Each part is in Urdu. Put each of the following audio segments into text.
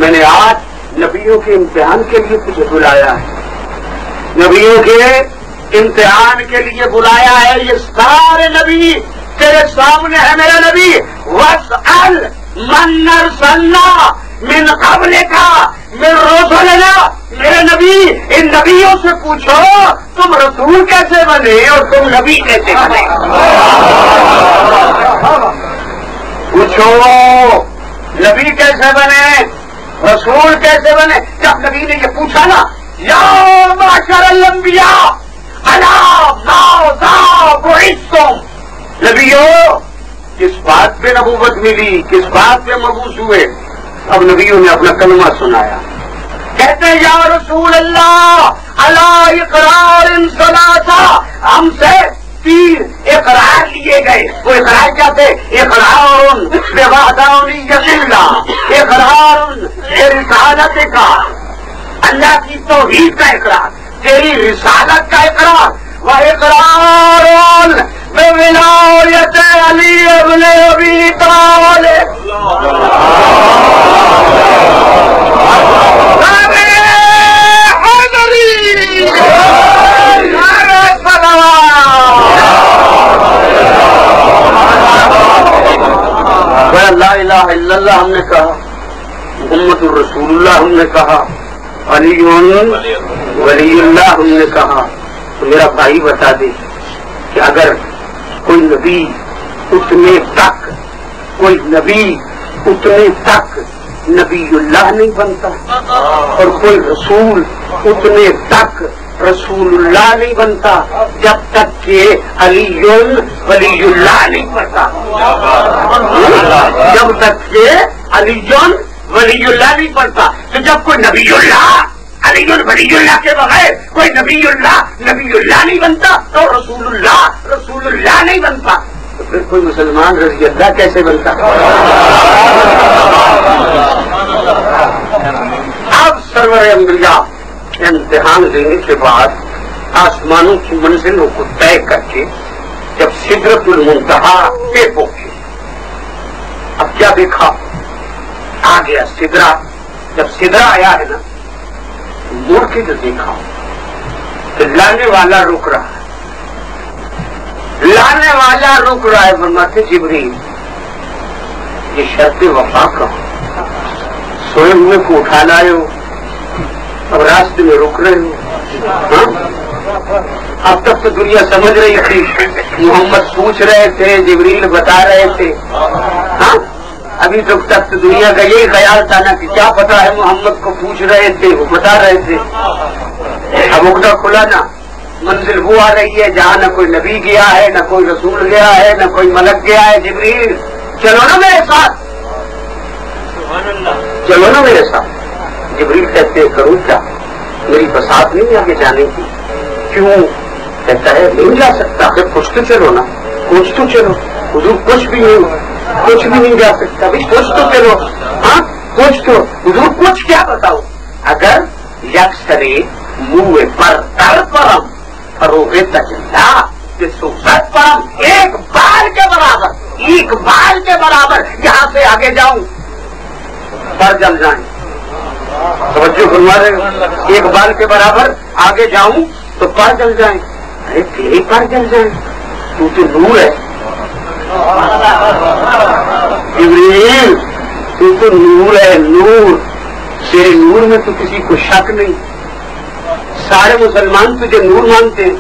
میں نے آج نبیوں کے امتحان کے لیے تجھے بلایا ہے، نبیوں کے امتحان کے لیے بلایا ہے. یہ سارے نبی تیرے سامنے ہے میرا نبی. وَاسْأَلْ مَنْ أَرْسَلْنَا مِنْ قَبْلِكَ مِنْ رُسُلِنَا. میرے نبی ان نبیوں سے پوچھو تم رسول کیسے بنے اور تم نبی کیسے بنے. پوچھو نبی کیسے بنے، رسول کیسے بنے. جب نبی نے یہ پوچھا نا، یا معشر الانبیاء الا ماذا بعثتم. نبیوں کس بات پہ نبوت ملی، کس بات پہ مبعوث ہوئے. اب نبیوں نے اپنا کلمہ سنایا، کہتے ہیں یا رسول اللہ الا اقرار ثلاثہ. ہم سے 3 اقرار لیے گئے. وہ اقرار کیا تھے؟ اقرار بوحدانیت اللہ، اقرار برسالت کا، اللہ کی توحید کا اقرار، تیری رسالت کا اقرار، وہ اقرار بولایت علی ابن ابی طالب. لا الہ الا اللہ ہم نے کہا، محمد الرسول اللہ ہم نے کہا، علی ولی اللہ ہم نے کہا. تو میرا بھائی بتا دے کہ اگر کوئی نبی اتنے تک نبی اللہ نہیں بنتا اور کوئی رسول اتنے تک رسول اللہ نہیں بنتا جب تک کہ علی ولی اللہ نہیں بنتا. جب تک کہ علی ولی اللہ نہیں بنتا. تو جب کوئی نبی اللہ علی ولی اللہ کے بغیر کوئی نبی اللہ نہیں بنتا تو رسول اللہ نہیں بنتا. تو پھر کوئی مسلمان رضی اللہ کیسے بنتا؟ اب سرور انبیاء امتحان دینے کے بعد آسمانوں کی منزلوں کو طے کر کے جب سدرۃ المنتہا پہ پہنچے، اب کیا دیکھا؟ آ گیا سدرا. جب سدرا آیا ہے نا، مڑ کے جو دیکھا تو لانے والا رک رہا ہے، فرماتے جبریل یہ شرط وفا کا سوئے ہوئے کو اٹھا لائے ہو، اب راستے میں رک رہے ہو. اب تک تو دنیا سمجھ رہی تھی، محمد پوچھ رہے تھے، جبریل بتا رہے تھے. ابھی تک تو دنیا کا یہی خیال تھا نا کہ کیا پتا ہے محمد کو پوچھ رہے تھے، وہ بتا رہے تھے. اب اگڑا کھلا نا، منزل وہ آ رہی ہے جہاں نہ کوئی نبی گیا ہے، نہ کوئی رسول گیا ہے، نہ کوئی ملک گیا ہے. جبریل چلو نا میرے ساتھ، چلو نا میرے ساتھ. جبریل کہتے ہیں کروں کیا، میری بساط نہیں آگے جانے کی. کیوں؟ کہتا ہے نہیں جا سکتا. پھر کچھ تو چلو نا، کچھ تو چلو. حضور کچھ بھی نہیں جا سکتا. کچھ تو چلو. ہاں کچھ تو. حضور کچھ کیا بتاؤ؟ اگر یکسرے منہ پر تر پرم فروغ تجلا سوسط پرم، ایک بال کے برابر یہاں سے آگے جاؤں پر جل جائیں. توجہ فرما رہے، ایک بال کے برابر آگے جاؤں تو پر جل جائیں. ارے تیرے پر جل جائیں، تو نور ہے جبریل، تو نور ہے. نور، تیرے نور میں تو کسی کو شک نہیں. سارے مسلمان تجھے نور مانتے ہیں.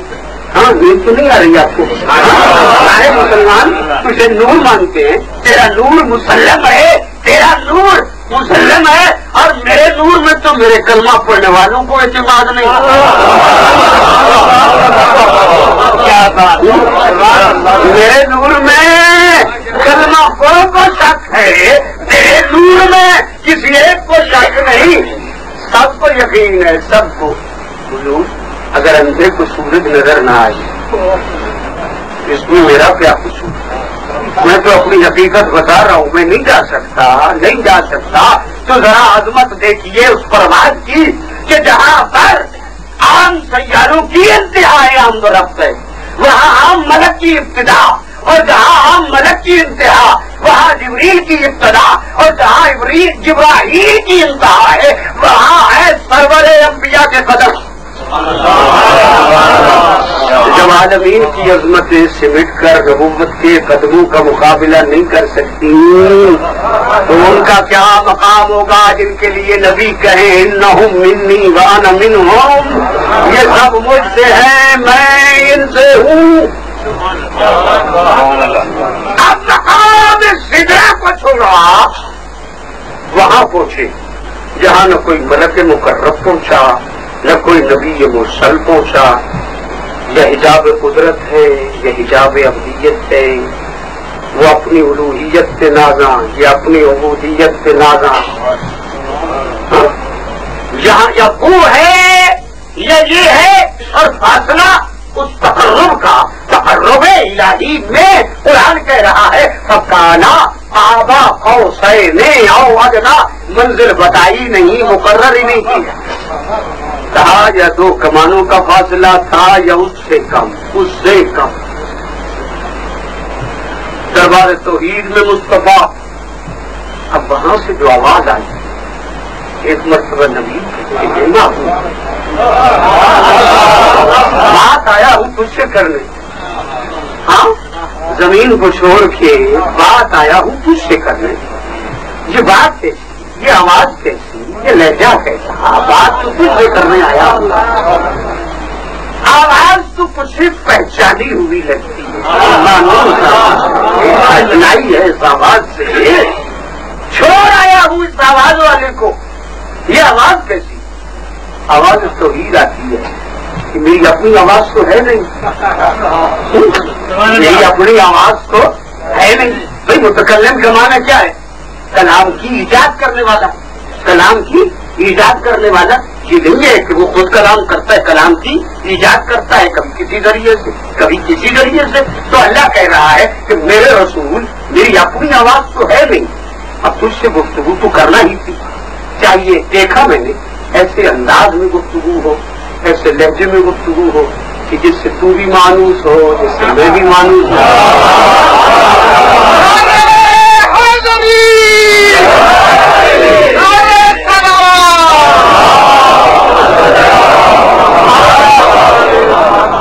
ہاں نیند تو نہیں آ رہی آپ کو؟ سارے مسلمان تجھے نور مانتے ہیں. تیرا نور مسلم ہے، تیرا نور مسلم ہے. اور میرے نور میں تو میرے کلمہ پڑھنے والوں کو اعتماد نہیں. کیا بات، میرے نور میں کلمہ پڑھوں کو شک ہے، تیرے نور میں کسی ایک کو شک نہیں. سب کو یقین ہے، سب کو. اگر اندھے کو سورج نظر نہ آئے اس میں میرا کیا قصور؟ میں تو اپنی حقیقت بتا رہا ہوں. میں نہیں جا سکتا. تو ذرا عظمت دیکھیے اس پرواز کی کہ جہاں پر عام سیاروں کی انتہا ہے آمد و رفت ہے، وہاں عام ملک کی ابتدا، اور جہاں عام ملک کی انتہا وہاں جبریل کی ابتدا، اور جہاں جبرائیل کی انتہا ہے وہاں ہے سرور انبیاء کے قدم. جب عالمین کی عظمتیں سمٹ کر نبوت کے قدموں کا مقابلہ نہیں کر سکتی تو ان کا کیا مقام ہوگا جن کے لیے نبی کہیں انہم منی وانا منہم، یہ سب مجھ سے ہیں میں ان سے ہوں. اب مقام سدرہ کو چھوڑا وہاں پہنچے جہاں نہ کوئی ملک مقرب پہنچا نہ کوئی نبی مرسل پہنچا. یہ حجاب قدرت ہے، یہ حجاب ابدیت ہے. وہ اپنی الوہیت سے نازاں، یہ اپنی عبودیت سے نازاں. یہاں یا وہ ہے یا یہ ہے، اور فاصلہ اس تقرب الہی میں قرآن کہہ رہا ہے فکانا آبا قوسین او ادنا، منزل بتائی نہیں، مقرر ہی نہیں کی. کہا یا دو کمانوں کا فاصلہ تھا یا اس سے کم، اس سے کم. دربار توحید میں مصطفیٰ. اب وہاں سے جو آواز آئی ایک مرتبہ نبی بات آیا ہوں تجھ سے کرنے. ہاں زمین کو چھوڑ کے بات آیا ہوں تجھ سے کرنے. یہ بات کیسی، یہ آواز کیسی، یہ لہجہ کیسا؟ بات تو تجھ سے کرنے آیا ہوں. آواز تو کچھ پہچانی ہوئی لگتی ہے، پہچنائی ہے اس آواز سے. چھوڑ آیا ہوں اس آواز والے کو. یہ آواز کیسی؟ آواز توحید آتی ہے کہ میری اپنی آواز تو ہے نہیں، میری اپنی آواز تو ہے نہیں. بھائی متکلم کا معنی کیا ہے؟ کلام کی ایجاد کرنے والا. کلام کی ایجاد کرنے والا یہ نہیں ہے کہ وہ خود کلام کرتا ہے، کلام کی ایجاد کرتا ہے کبھی کسی ذریعے سے کبھی کسی ذریعے سے. تو اللہ کہہ رہا ہے کہ میرے رسول میری اپنی آواز تو ہے نہیں، اب تجھ سے گفتگو تو کرنا ہی تھی. چاہیے دیکھا میں نے ایسے انداز میں گفتگو ہو، ایسے لہجے میں گفتگو ہو کہ جس سے تو بھی مانوس ہو، جس سے میں بھی مانوس ہوں.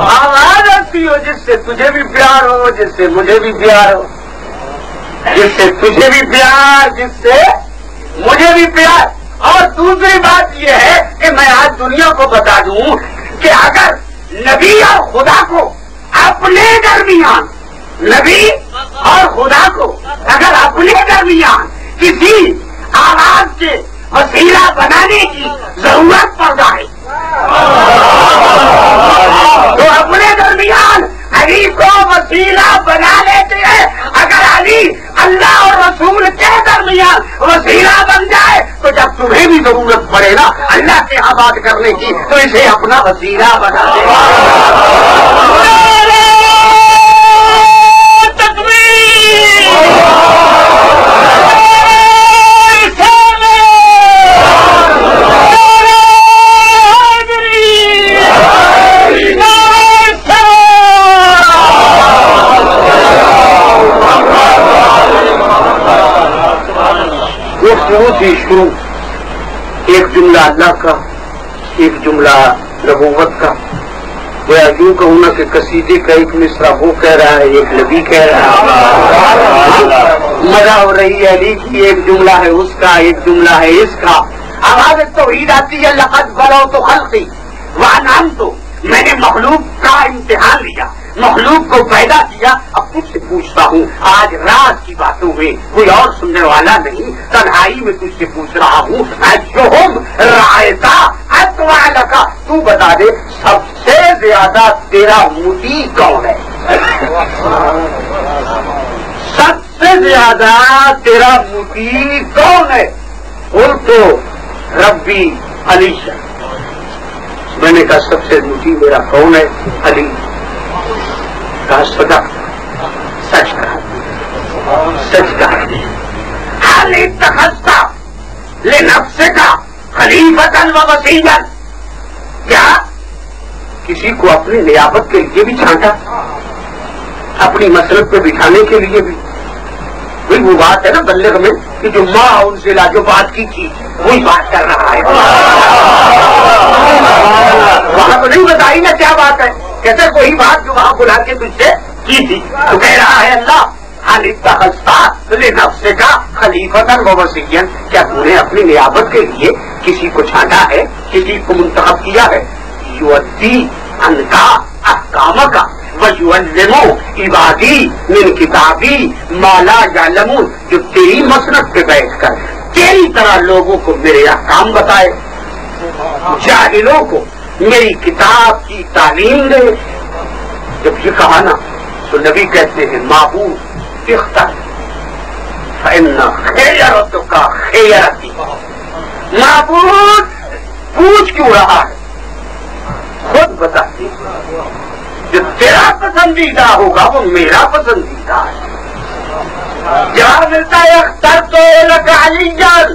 آواز ایسی ہو جس سے تجھے بھی پیار ہو، جس سے مجھے بھی پیار ہو، جس سے تجھے بھی پیار، جس سے مجھے بھی پیار. اور دوسری بات یہ ہے کہ میں آج دنیا کو بتا دوں کہ اگر نبی اور خدا کو اپنے درمیان، نبی اور خدا کو اگر اپنے درمیان کسی آواز کے وسیلہ بنانے کی ضرورت پڑ جائے تو اپنے درمیان علی کو وسیلہ بنا لیتے ہیں. اگر علی اللہ اور رسول کے درمیان وسیلہ بن جائے تو جب تمہیں بھی ضرورت پڑے نا اللہ کے یہاں بات کرنے کی تو اسے اپنا وسیلہ بنا دے. شروع ایک جملہ اللہ کا، ایک جملہ نبوت کا. وہ یوں کہوں نا کہ قصیدے کا ایک مصرع وہ کہہ رہا ہے، ایک نبی کہہ رہا ہے. مزہ ہو رہی ہے علی کی، ایک جملہ ہے اس کا، ایک جملہ ہے اس کا. آواز توحید آتی ہے لقد بلوت خلقی وانعمت. میں نے مخلوق کا امتحان لیا، مخلوق کو پیدا کیا. اب تجھ سے پوچھتا ہوں آج راز کی باتوں میں کوئی اور سننے والا نہیں، تنہائی میں تجھ سے پوچھ رہا ہوں اجہم رایتا اتوالہ کا. تو بتا دے سب سے زیادہ تیرا مطیع کون ہے؟ سب سے زیادہ تیرا مطیع کون ہے؟ اور تو ربی علی. میں نے کہا سب سے مطیع میرا کون ہے؟ علی. کہا صدق، سچ کہا، سچ کہا. حل اتخذت لنفسک خلیفۃ و وسیلا. کیا کسی کو اپنی نیابت کے لیے بھی چھانٹا، اپنی مسلک پہ بٹھانے کے لیے بھی؟ وہ بات ہے نا بلغ میں کہ جو ماں ان سے لا جو بات کی تھی وہی بات کر رہا ہے. وہاں تو نہیں بتائی نا کیا بات ہے. کہتے وہی بات جو وہاں بلا کے تجھ سے کی تھی. تو کہہ رہا ہے اللہ نفس کا خلیفۃ و وصیًا، کیا تم نے اپنی نیابت کے لیے کسی کو چھانٹا ہے، کسی کو منتخب کیا ہے؟ یؤدی عنکا احکامک ویعلم عبادی من کتابی ما لا یعلمون، جو تیری مسند پہ بیٹھ کر تیری طرح لوگوں کو میرے احکام بتائے، جاہلوں کو میری کتاب کی تعلیم دے. جب یہ کہا نا تو نبی کہتے ہیں معبود اختر فإن خیرتک خیرتی. معبود پوچھ کیوں رہا ہے؟ خود بتاتی جو تیرا پسندیدہ ہوگا وہ میرا پسندیدہ ہے. جواب ملتا ہے اختر تو لک علی جان،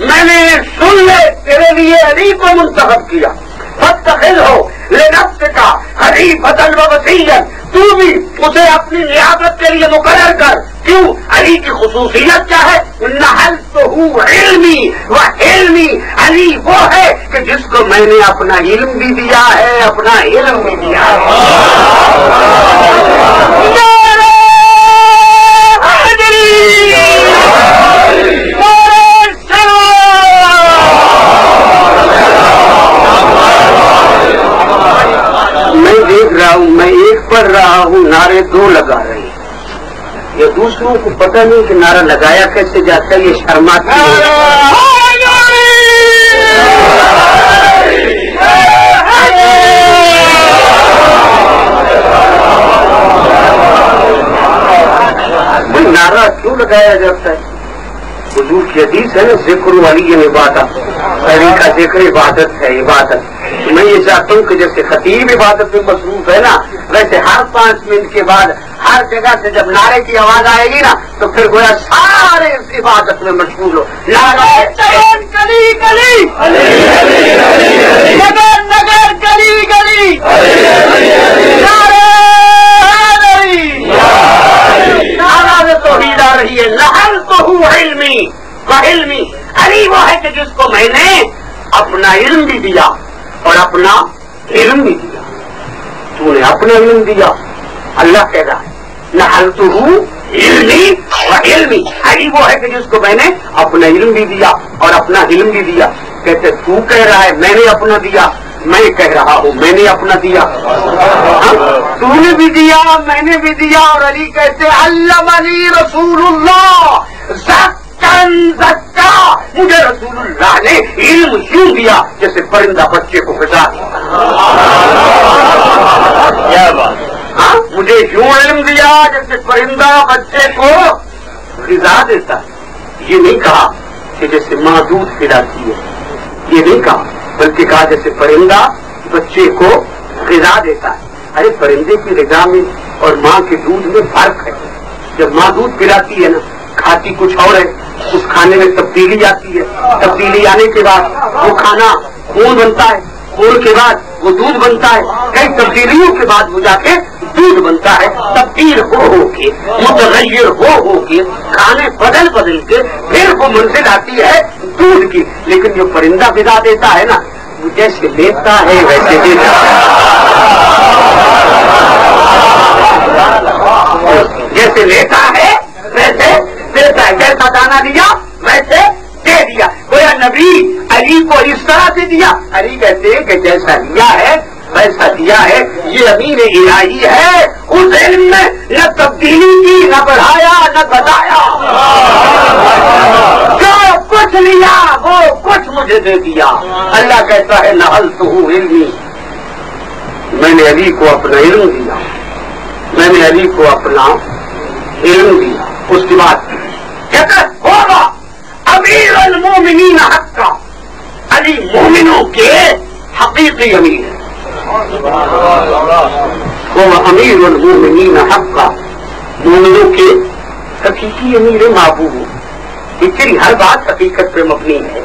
میں نے سن لے تیرے لیے علی کو منتخب کیا. فاتخذ ہو لنفسک خلیفۃ و وصیًا، تو بھی اسے اپنی نیابت کے لیے مقرر کر. کیوں؟ علی کی خصوصیت کیا ہے؟ نحلتہ علمی و علمی، علی وہ ہے کہ جس کو میں نے اپنا علم بھی دیا ہے، اپنا علم بھی دیا ہے. میں دیکھ رہا ہوں، میں ایک پڑھ رہا ہوں، نعرے دو لگا رہے ہیں. یہ دوسروں کو پتہ نہیں کہ نعرہ لگایا کیسے جاتا ہے، یہ شرماتی ہے. نعرہ کیوں لگایا جاتا ہے؟ حضور کی حدیث ہے نا، ذکر والی عبادت، علی کا ذکر عبادت ہے. عبادت میں یہ چاہتا ہوں کہ جیسے خطیب عبادت میں مصروف ہے نا، ویسے ہر 5 منٹ کے بعد ہر جگہ سے جب نعرے کی آواز آئے گی نا تو پھر گویا سارے اس عبادت میں مشغول ہو. نعرہ گلی گلی، نگر نگر، گلی گلی، نعرہ توحید آ رہی ہے. نحلتہ علمی و علمی، علی وہ ہے کہ جس کو میں نے اپنا علم بھی دیا اور اپنا علم بھی دیا. تو نے اپنا علم دیا، اللہ کہہ رہا ہے نحلتہ علمی و علمی، علی وہ ہے کہ جس کو میں نے اپنا علم بھی دیا اور اپنا علم بھی دیا. کہتے تو کہہ رہا ہے میں نے اپنا دیا، میں کہہ رہا ہوں میں نے اپنا دیا. تو نے بھی دیا، میں نے بھی دیا. اور علی کہتے علمنی رسول اللہ زکن زکا، مجھے رسول اللہ نے علم یوں دیا جیسے پرندہ بچے کو غذا دیا. کیا بات؟ ہاں، مجھے یوں علم دیا جیسے پرندہ بچے کو غذا دیتا ہے. یہ نہیں کہا کہ جیسے ماں دودھ پلاتی ہے، یہ نہیں کہا، بلکہ کہا جیسے پرندہ بچے کو غذا دیتا ہے. ارے پرندے کی غذا میں اور ماں کے دودھ میں فرق ہے. جب ماں دودھ پلاتی ہے نا، کھاتی کچھ اور ہے، اس کھانے میں تبدیلی آتی ہے. تبدیلی آنے کے بعد وہ کھانا خون بنتا ہے، خون کے بعد وہ دودھ بنتا ہے، کئی تبدیلیوں کے بعد وہ جا کے دودھ بنتا ہے. تبدیل ہو کے، متغیر ہو کے، کھانے بدل بدل کے پھر وہ منزل آتی ہے دودھ کی. لیکن جو پرندہ غذا دیتا ہے نا، وہ جیسے لیتا ہے ویسے دیتا ہے. جیسے لیتا ہے ویسے دیتا ہے، جیسا دانا دیا ویسے دے دیا. کوئی نبی علی کو اس طرح سے دیا. علی کہتے ہیں کہ جیسا لیا ہے ویسا دیا ہے. یہ امین الہی ہے، اس علم میں نہ تبدیلی کی، نہ بڑھایا نہ گھٹایا. جو کچھ لیا وہ کچھ مجھے دے دیا. اللہ کہتا ہے نحلتہ علمی، میں نے علی کو اپنا علم دیا، میں نے علی کو اپنا علم دیا. اس کے بعد کہتا ہوگا امیر المومنین حقا، علی مومنوں کے حقیقی امیر ہے. وہ امیر المومنین حقا، مومنوں کے حقیقی امیر محبوب. یہ تیری ہر بات حقیقت پہ مبنی ہے.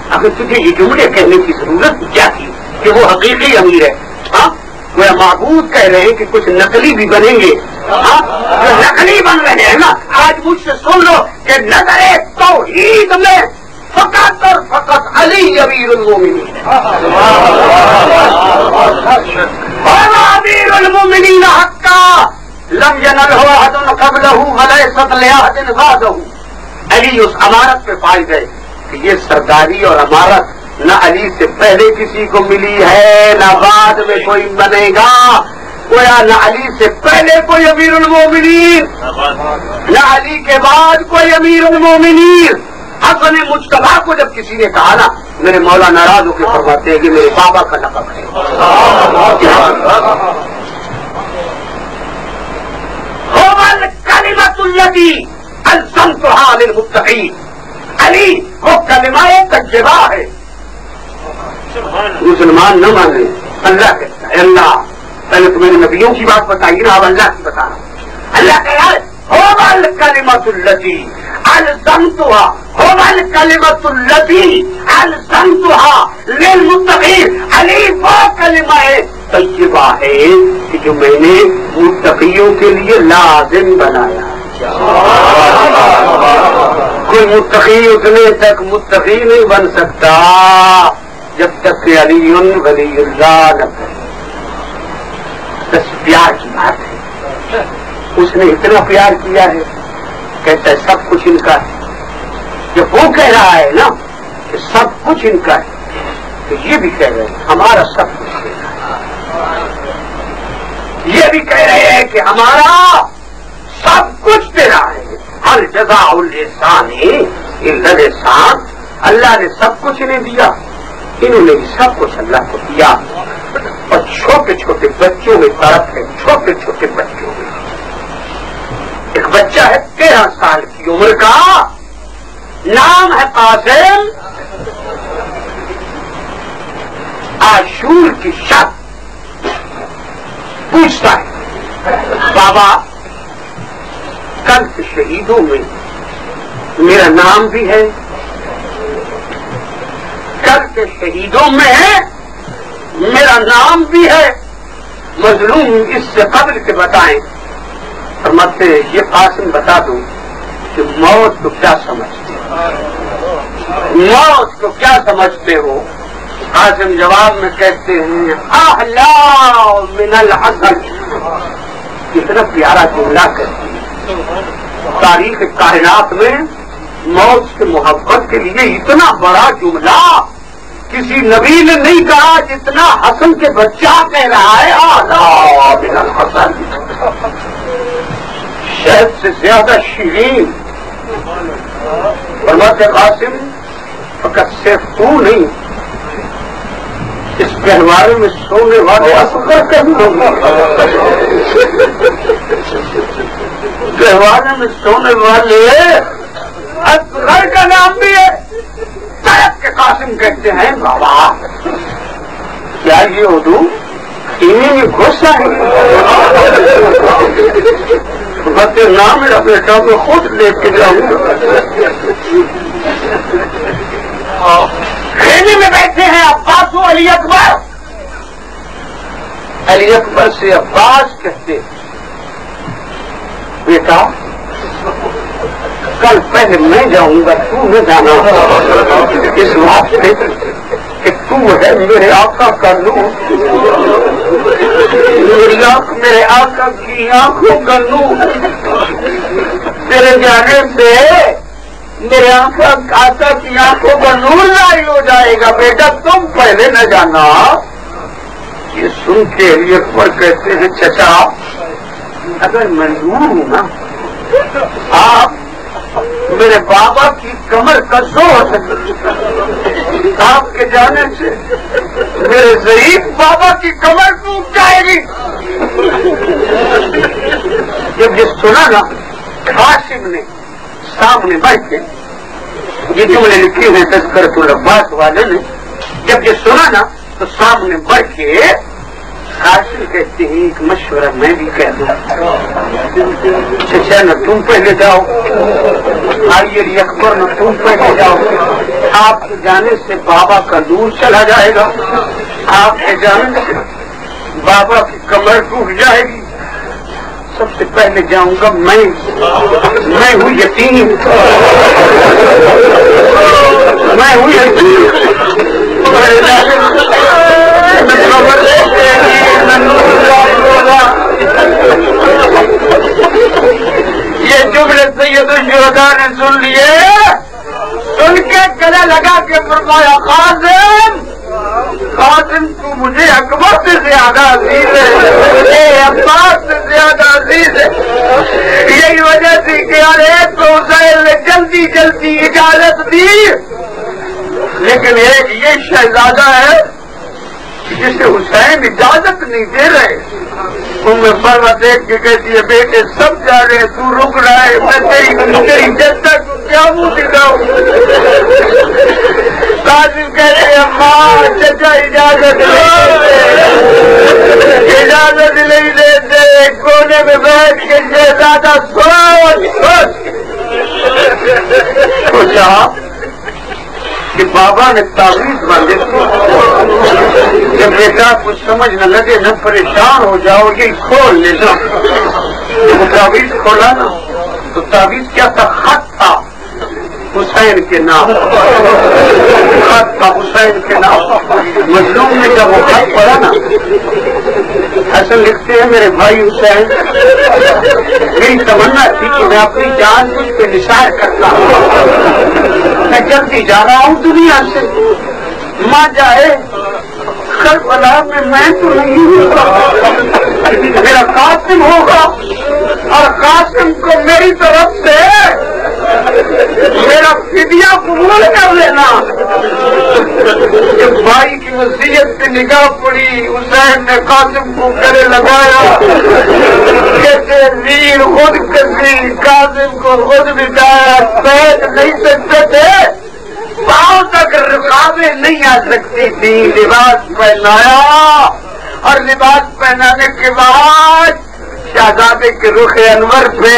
اگر تجھے یہ جملے کہنے کی ضرورت کیا تھی کہ وہ حقیقی امیر ہے؟ ہاں، وہ معبود کہہ رہے ہیں کہ کچھ نقلی بھی بنیں گے جو نقلی بن رہے ہیں نا، آج مجھ سے سن لو کہ نظر توحید میں فقط اور فقط علی امیر المومنین امیر المومنین حقا لم ينلہ احد قبلہ ولیست لأحد بعدہ. علی اس امارت پہ پائے گئے کہ یہ سرداری اور امارت نہ علی سے پہلے کسی کو ملی ہے نہ بعد میں کوئی بنے گا. نہ علی سے پہلے کوئی امیر المومنین نہ علی کے بعد کوئی امیر المومنین. حسن مجتبیٰ کو جب کسی نے کہا نا، میرے مولا ناراض ہو کے فرماتے ہیں کہ میرے بابا کا لقب ہے. کلمۃ الذی الزمتھا للمتقین. علی وہ کلمہ تجربہ ہے. مسلمان نہ مانے، اللہ کہتا ہے. اللہ پہلے تو میرے نبیوں کی بات بتائیے نا، اب اللہ کی بتا رہا ہوں. اللہ کہہ رہا ہے کلمۃ الذی الزمتھا، کلمۃ الذی الزمتھا للمتقین. علی وہ کلمہ طیبہ ہے کہ جو میں نے متقیوں کے لیے لازم بنایا. کوئی متقی اتنے تک متقی نہیں بن سکتا جب تک کہ علی ولی اللہ نہ کرے. بس پیار کی بات ہے. اس نے اتنا پیار کیا ہے، کہتا ہے سب کچھ ان کا ہے. جب وہ کہہ رہا ہے نا کہ سب کچھ ان کا ہے، تو یہ بھی کہہ رہے ہیں ہمارا سب کچھ ہے. یہ بھی کہہ رہے ہیں کہ ہمارا سب کچھ تیرا ہے. ہر جزاء الاحسان الا الاحسان. اللہ نے سب کچھ انہیں دیا، انہوں نے بھی سب کچھ اللہ کو دیا. اور چھوٹے چھوٹے بچوں میں فرق ہے. چھوٹے چھوٹے بچوں میں ایک بچہ ہے 13 سال کی عمر کا، نام ہے قاسم. عاشور کی شب پوچھتا ہے بابا کل کے شہیدوں میں میرا نام بھی ہے؟ کل کے شہیدوں میں میرا نام بھی ہے؟ مظلوم اس سے قبل کے بتائیں. فرماتے یہ قاسم بتا دوں کہ موت کو کیا سمجھتے ہو؟ موت کو کیا سمجھتے ہو؟ قاسم جواب میں کہتے ہیں احلا من الحسن. کتنا پیارا جملہ کرتے ہیں. تاریخ کائنات میں موت سے محبت کے لیے اتنا بڑا جملہ کسی نبی نے نہیں کہا جتنا حسن کے بچہ کہہ رہا ہے احلا من الحسن. شہد سے زیادہ شیرین. فرماتے قاسم فقط صرف تو نہیں، اس گہوارے میں سونے والے اصغر کا بھی ہوگا. گہوارے میں سونے والے اصغر کا نام بھی ہے. طیب کے قاسم کہتے ہیں بابا کیا یہ اردو انہیں میں گھس آئے؟ بتے نام میرا بیٹا میں خود لے کے جاؤں گا. خیمے میں بیٹھے ہیں عباس و علی اکبر. علی اکبر سے عباس کہتے بیٹا کل پہلے میں جاؤں گا، تو نہ جانا. اس واسطے کہ تو ہے میرے آقا کا نور. میری آنکھ میرے آقا کی آنکھوں کا نور. تیرے جانے سے میرے آقا کی آنکھوں کا نور ظاہر ہو جائے گا. بیٹا تم پہلے نہ جانا. یہ سن کے علی اکبر کہتے ہیں چچا اگر منظور ہوں نا آپ میرے بابا کی کمر کا زور آپ کے جانے سے میرے ضعیف بابا کی کمر ٹوٹ جائے گی. جب یہ سنا نا قاسم نے سامنے بیٹھ کے یہ جملے لکھے ہوئے تذکرۃ العباس والے نے جب یہ سنا نا تو سامنے بیٹھ کے قاسم کہتے ہیں ایک مشورہ میں بھی کہہ دوں. چچا نہ تم پہلے جاؤ، آئیے علی اکبر نہ تم پہلے جاؤ. آپ کے جانے سے بابا کا نور چلا جائے گا. آپ کے جانے سے بابا کی کمر ٹوٹ جائے گی. سب سے پہلے جاؤں گا میں ہوں یتیم، میں ہوں یتیم، یہ جملے سید الشہداء نے سن لیے، سن کے گلے لگا کے فرمایا قاسم تو مجھے اکبر سے زیادہ عزیز ہے، مجھے عباس سے زیادہ عزیز ہے، یہی وجہ تھی کہ ارے تو حسین نے جلدی جلدی اجازت دی، لیکن ایک یہ شہزادہ ہے جسے حسین اجازت نہیں دے رہے، فرما دیکھ کے کہتی ہے بیٹے سب جا رہے ہیں تو رک رہا ہے، میں تیری جنتا کو کیا منہ دکھاؤں؟ قاسم کہہ رہے اماں چچا اجازت نہیں دیتے، کونے میں بیٹھ کے شہزادہ سوچا کہ بابا نے تعویذ باندھے کہ بیٹا کچھ سمجھ نہ لگے نہ پریشان ہو جاؤ، یہ کھول لینا۔ وہ تعویذ کھولا نا تو تعویذ کیا تھا؟ خط تھا حسین کے نام، خط تھا حسین کے نام۔ مظلوم نے جب وہ خط پڑھا نا، حسن لکھتے ہیں میرے بھائی حسین میری تمنا تھی کہ میں اپنی جان تجھ پہ نثار کرتا ہوں، میں جلدی جا رہا ہوں دنیا سے، ماں جائے کربلا میں تو نہیں ہوں، میرا قاسم ہوگا اور قاسم کو میری طرف سے میرا فدیہ قبول کر لینا۔ جب بھائی کی وصیت پہ نگاہ پڑی، حسین نے قاسم کو گلے لگایا، کہتے ویر خود کسی قاسم کو خود بٹایا، بیٹھ نہیں سکتے تھے، پاؤں تک رکاویں نہیں آ سکتی تھی، لباس پہنایا اور لباس پہنانے کے بعد شہزادے کے رخ انور پہ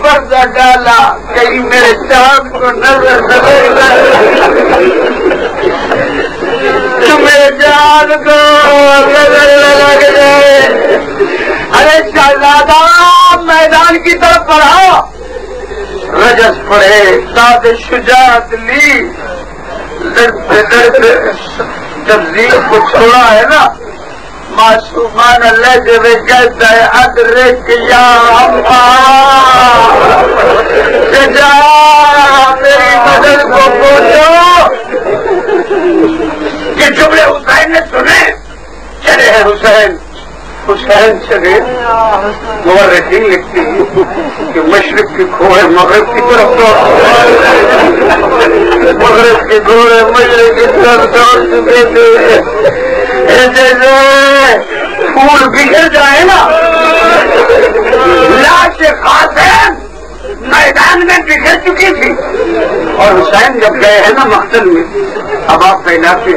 پردہ ڈالا، کہیں میرے چاند کو نظر نہ میرے چاند کو نظر نہ لگ جائے۔ ارے شہزادہ میدان کی طرف بڑھا، رجس پڑے، ساتھ شجاعت لی، لڑتے لڑتے تبدیل کو چھوڑا ہے نا، معصومان لہجے میں کہتا ہے ادرک یا اماں شجا میری مدد کو پہنچو۔ یہ جملے حسین نے سنے، چلے ہیں حسین چلے۔ مورخین لکھتی ہے کہ مشرق کی کھوئے مغرب کی طرف دوڑ، مغرب کے گھوڑے مشرق کی طرف دوڑ چکے تھے، جیسے پھول بکھر جائے نا، لاش قاسم میدان میں بکھر چکی تھی، اور حسین جب گئے ہیں نا مقتل میں، اب آپ پہناتے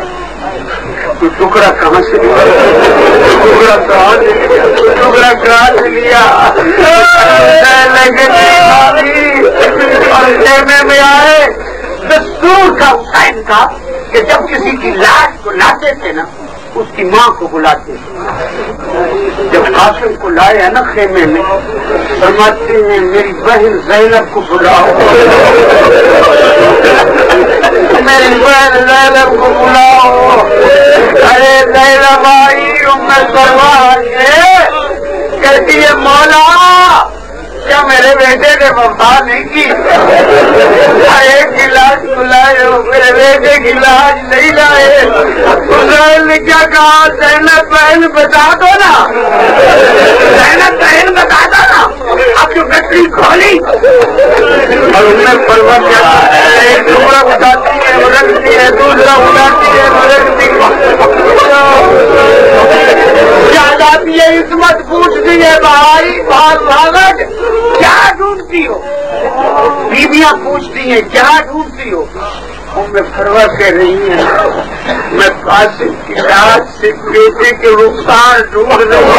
تو ٹکڑا کہاں سے لیا، ٹکڑا کہاں سے لیا، اور خیمے میں آئے۔ دستور تھا حسین کا کہ جب کسی کی لاش کو لاتے تھے نا اس کی ماں کو بلاتے تھے، جب قاسم کو لائے ہیں نا خیمے میں، فرماتے ہیں میری بہن زینب کو بلاؤ، میری بہن زینب کو بلاؤ۔ ارے زینب آئی ام سروار سے، کہتی ہے مولا کیا میرے بیٹے نے وفا نہیں کی؟ ایک لاش کو لائے ہو، میرے بیٹے کی لاش نہیں لائے۔ حسین نے کیا کہا؟ زینب بہن بتا دو نا، زینب بہن بتا دو نا، اب جو فیکٹری کھولی اور ان میں پرور کیا، ایک ٹکڑا بتاتی ہے وہ رکھتی ہے، دوسرا بتاتی ہے وہ رکھتی ہے۔ شہزادی عصمت پوچھتی ہے بھائی بھاگت کیا ڈھونڈتی ہو؟ بیویاں پوچھتی ہیں کیا ڈھونڈتی ہو؟ میں پروا کہہ رہی ہیں میں قاسم کی لاش سے بیٹے کے رخسار ڈھونڈ رہی ہوں،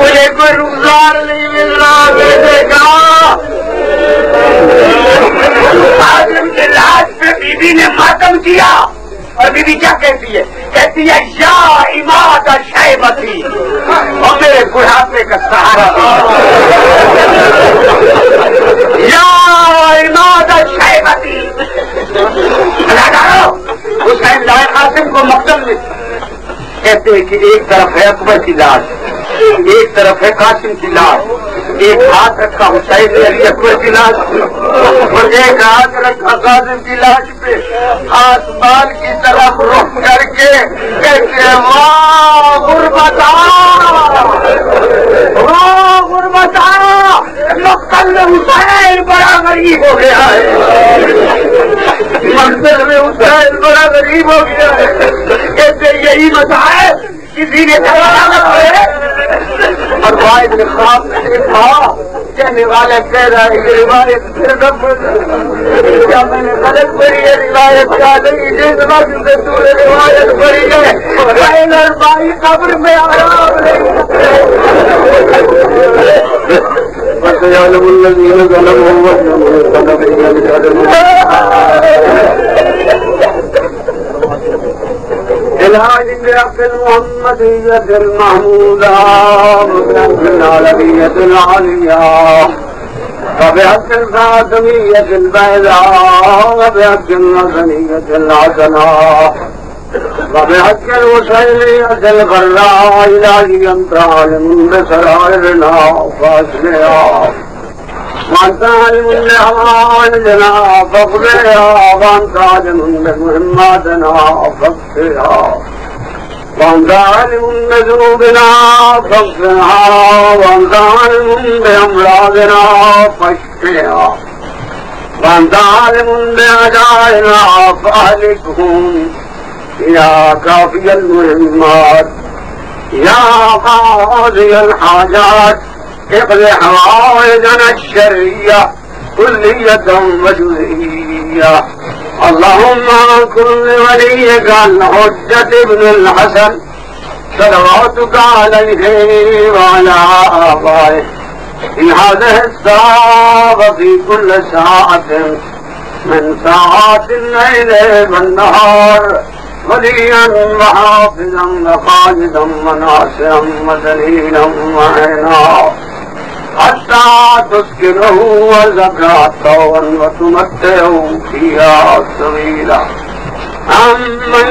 مجھے کوئی رخسار نہیں مل رہا بیٹے کا۔ قاسم کی لاش پہ بیوی نے ماتم کیا اور بیوی کیا کہتی ہے؟ کہتی ہے یا عماد شیبتی، اور میرے بڑھاپے کا سہارا یا عماد شیبتی۔ حسین لائے قاسم کو مقدم میں کہتے ہیں کہ ایک طرف ہے اکبر کی لاش، ایک طرف ہے قاسم کی لاش، ایک ہاتھ رکھا حسین علی اکبر کی لاش اور ایک ہاتھ رکھا قاسم کی لاش پہ، آسمان کی طرف رخ کر کے کہتے ہیں واہ غربتا، واہ غربتا، مقتل میں حسین بڑا غریب ہو گیا ہے، مقتل میں حسین بڑا غریب ہو گیا ہے۔ کہتے یہی مسائل کسی نے اور واحد نے خواب میں دیکھا، کہنے والا کہہ رہا ہے یہ روایت کیا میں نے غلط پڑھی ہے؟ روایت کیا نہیں، جس وقت سے تو نے روایت پڑھی ہے بھائی قبر میں آرام نہیں محمدیت المحمودہ العالمیت العالیہ وبحق الفاطمیت البیضاء وبحق المدنیت الحسنہ وبحق الحسینیت الغراء الہی انت عالم بسرائرنا فاصلحا وانت عالم بحوائجنا فاقضها وانت عالم بمهماتنا فاقضها وانت عالم بذنوبنا فاغفرها وانت عالم بأمراضنا فاشفها وانت عالم بأعدائنا فأهلكهم يا كافي المهمات يا قاضي الحاجات اقض حوائجنا الشرعية كلية وجزئية اللهم كن لوليك الحجة ابن الحسن صلواتك عليه وعلى آبائه في هذه الساعة وفي كل ساعة من ساعات الليل والنهار وليا وحافظا وخالدا وناصرا ودليلا وعينا حتى تسكنه وزكاة وتمتعه فيها طويلا أمن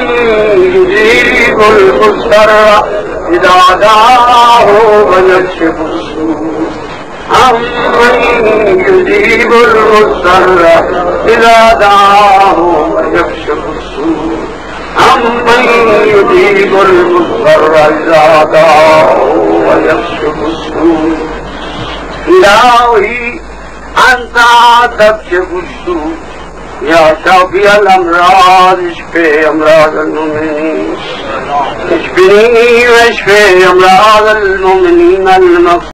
يجيب المضطر إذا دعاه ويكشف السوء أمن يجيب المضطر إذا دعاه ويكشف السوء أمن يجيب المضطر إذا دعاه ويكشف السوء إلهي أنت تكشف السوء يا شافي الأمراض اشفي أمراض المؤمنين اشفني واشفي أمراض المؤمنين المغفورين